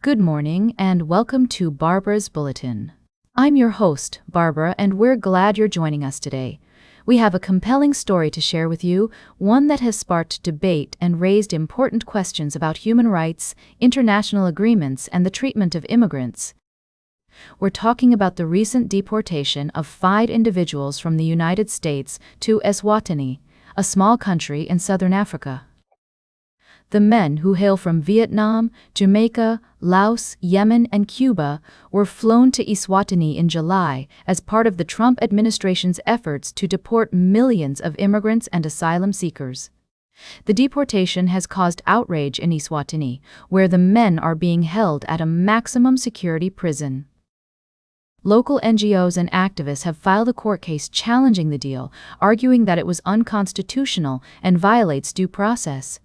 Good morning and welcome to Barbara's Bulletin. I'm your host, Barbara, and we're glad you're joining us today. We have a compelling story to share with you, one that has sparked debate and raised important questions about human rights, international agreements, and the treatment of immigrants. We're talking about the recent deportation of 5 individuals from the United States to Eswatini, a small country in southern Africa. The men, who hail from Vietnam, Jamaica, Laos, Yemen, and Cuba, were flown to Eswatini in July as part of the Trump administration's efforts to deport millions of immigrants and asylum seekers. The deportation has caused outrage in Eswatini, where the men are being held at a maximum security prison. Local NGOs and activists have filed a court case challenging the deal, arguing that it was unconstitutional and violates due process.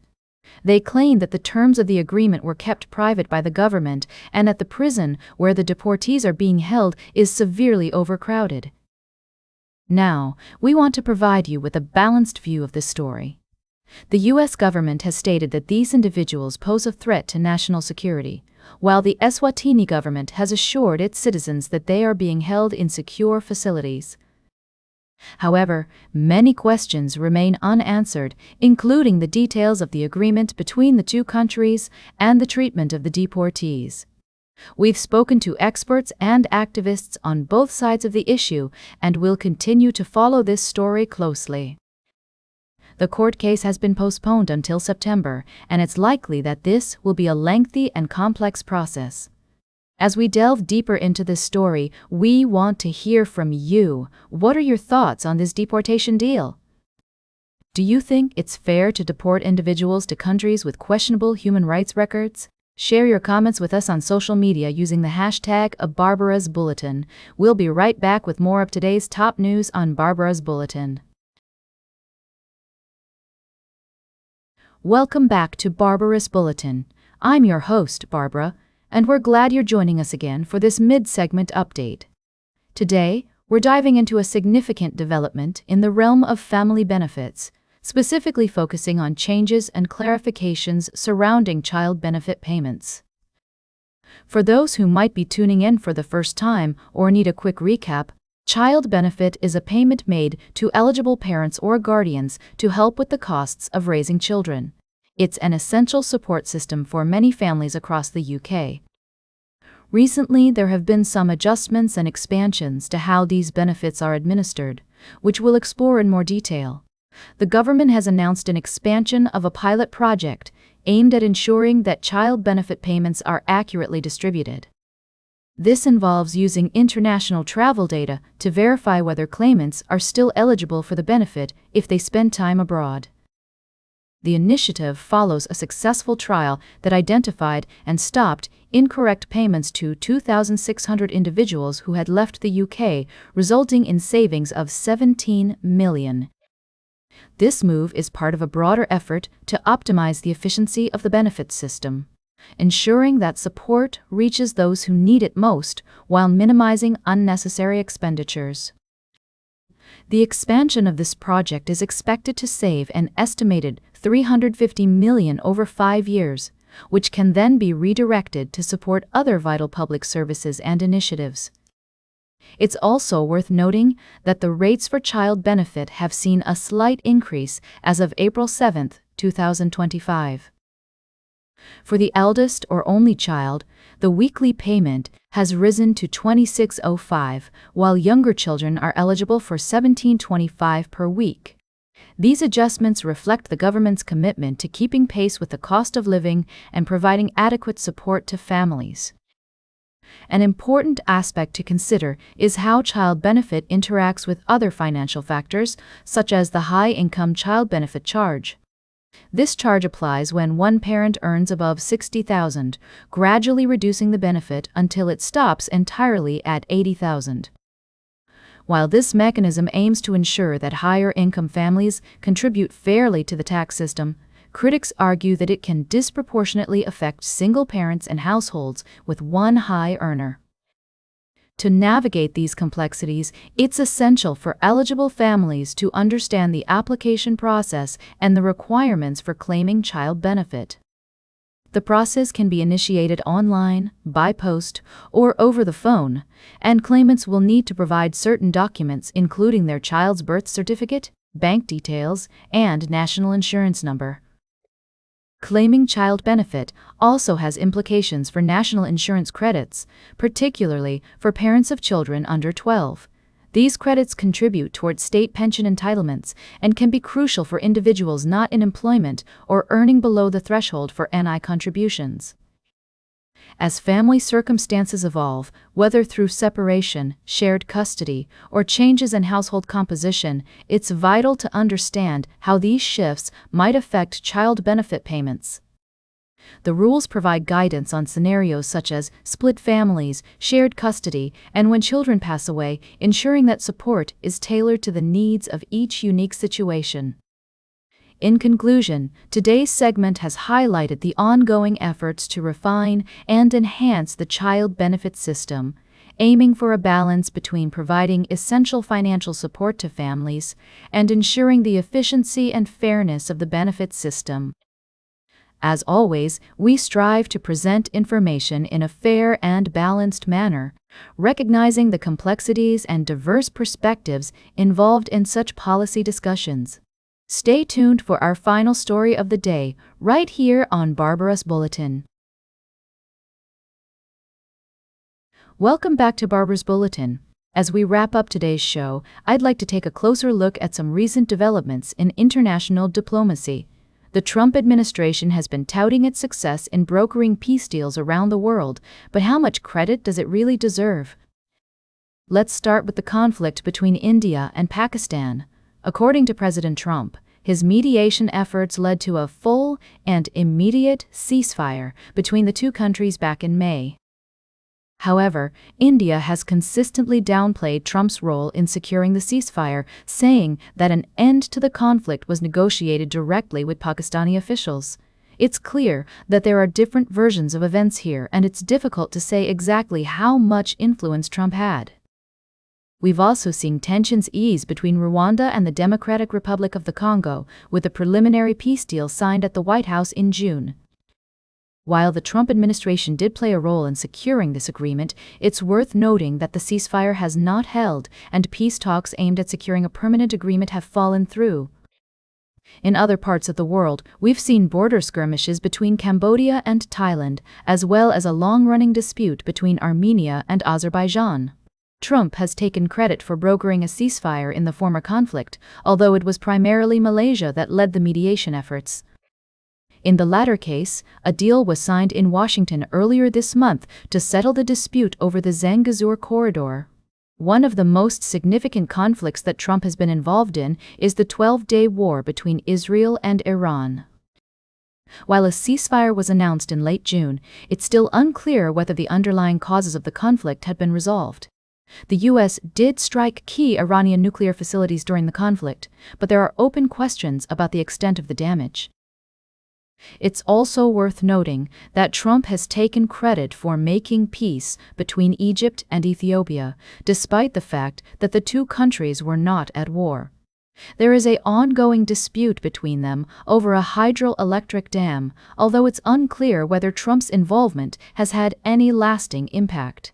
They claim that the terms of the agreement were kept private by the government and that the prison where the deportees are being held is severely overcrowded. Now, we want to provide you with a balanced view of this story. The U.S. government has stated that these individuals pose a threat to national security, while the Eswatini government has assured its citizens that they are being held in secure facilities. However, many questions remain unanswered, including the details of the agreement between the two countries and the treatment of the deportees. We've spoken to experts and activists on both sides of the issue and will continue to follow this story closely. The court case has been postponed until September, and it's likely that this will be a lengthy and complex process. As we delve deeper into this story, we want to hear from you. What are your thoughts on this deportation deal? Do you think it's fair to deport individuals to countries with questionable human rights records? Share your comments with us on social media using the hashtag #Barbara'sBulletin. We'll be right back with more of today's top news on Barbara's Bulletin. Welcome back to Barbara's Bulletin. I'm your host, Barbara, and we're glad you're joining us again for this mid-segment update. Today, we're diving into a significant development in the realm of family benefits, specifically focusing on changes and clarifications surrounding child benefit payments. For those who might be tuning in for the first time or need a quick recap, child benefit is a payment made to eligible parents or guardians to help with the costs of raising children. It's an essential support system for many families across the UK. Recently, there have been some adjustments and expansions to how these benefits are administered, which we'll explore in more detail. The government has announced an expansion of a pilot project aimed at ensuring that child benefit payments are accurately distributed. This involves using international travel data to verify whether claimants are still eligible for the benefit if they spend time abroad. The initiative follows a successful trial that identified and stopped incorrect payments to 2,600 individuals who had left the UK, resulting in savings of £17 million. This move is part of a broader effort to optimize the efficiency of the benefits system, ensuring that support reaches those who need it most while minimizing unnecessary expenditures. The expansion of this project is expected to save an estimated $350 million over 5 years, which can then be redirected to support other vital public services and initiatives. It's also worth noting that the rates for child benefit have seen a slight increase as of April 7, 2025. For the eldest or only child, the weekly payment has risen to $26.05, while younger children are eligible for $17.25 per week. These adjustments reflect the government's commitment to keeping pace with the cost of living and providing adequate support to families. An important aspect to consider is how child benefit interacts with other financial factors, such as the high-income child benefit charge. This charge applies when one parent earns above $60,000, gradually reducing the benefit until it stops entirely at $80,000. While this mechanism aims to ensure that higher-income families contribute fairly to the tax system, critics argue that it can disproportionately affect single parents and households with one high earner. To navigate these complexities, it's essential for eligible families to understand the application process and the requirements for claiming child benefit. The process can be initiated online, by post, or over the phone, and claimants will need to provide certain documents including their child's birth certificate, bank details, and national insurance number. Claiming child benefit also has implications for national insurance credits, particularly for parents of children under 12. These credits contribute towards state pension entitlements and can be crucial for individuals not in employment or earning below the threshold for NI contributions. As family circumstances evolve, whether through separation, shared custody, or changes in household composition, it's vital to understand how these shifts might affect child benefit payments. The rules provide guidance on scenarios such as split families, shared custody, and when children pass away, ensuring that support is tailored to the needs of each unique situation. In conclusion, today's segment has highlighted the ongoing efforts to refine and enhance the child benefit system, aiming for a balance between providing essential financial support to families and ensuring the efficiency and fairness of the benefit system. As always, we strive to present information in a fair and balanced manner, recognizing the complexities and diverse perspectives involved in such policy discussions. Stay tuned for our final story of the day, right here on Barbara's Bulletin. Welcome back to Barbara's Bulletin. As we wrap up today's show, I'd like to take a closer look at some recent developments in international diplomacy. The Trump administration has been touting its success in brokering peace deals around the world, but how much credit does it really deserve? Let's start with the conflict between India and Pakistan. According to President Trump, his mediation efforts led to a full and immediate ceasefire between the two countries back in May. However, India has consistently downplayed Trump's role in securing the ceasefire, saying that an end to the conflict was negotiated directly with Pakistani officials. It's clear that there are different versions of events here, and it's difficult to say exactly how much influence Trump had. We've also seen tensions ease between Rwanda and the Democratic Republic of the Congo, with a preliminary peace deal signed at the White House in June. While the Trump administration did play a role in securing this agreement, it's worth noting that the ceasefire has not held, and peace talks aimed at securing a permanent agreement have fallen through. In other parts of the world, we've seen border skirmishes between Cambodia and Thailand, as well as a long-running dispute between Armenia and Azerbaijan. Trump has taken credit for brokering a ceasefire in the former conflict, although it was primarily Malaysia that led the mediation efforts. In the latter case, a deal was signed in Washington earlier this month to settle the dispute over the Zangezur corridor. One of the most significant conflicts that Trump has been involved in is the 12-day war between Israel and Iran. While a ceasefire was announced in late June, it's still unclear whether the underlying causes of the conflict had been resolved. The U.S. did strike key Iranian nuclear facilities during the conflict, but there are open questions about the extent of the damage. It's also worth noting that Trump has taken credit for making peace between Egypt and Ethiopia, despite the fact that the two countries were not at war. There is an ongoing dispute between them over a hydroelectric dam, although it's unclear whether Trump's involvement has had any lasting impact.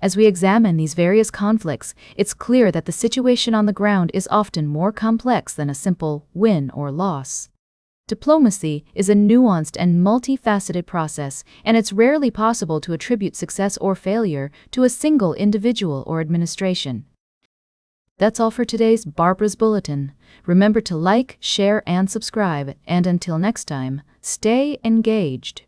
As we examine these various conflicts, it's clear that the situation on the ground is often more complex than a simple win or loss. Diplomacy is a nuanced and multifaceted process, and it's rarely possible to attribute success or failure to a single individual or administration. That's all for today's Barbara's Bulletin. Remember to like, share, and subscribe, and until next time, stay engaged.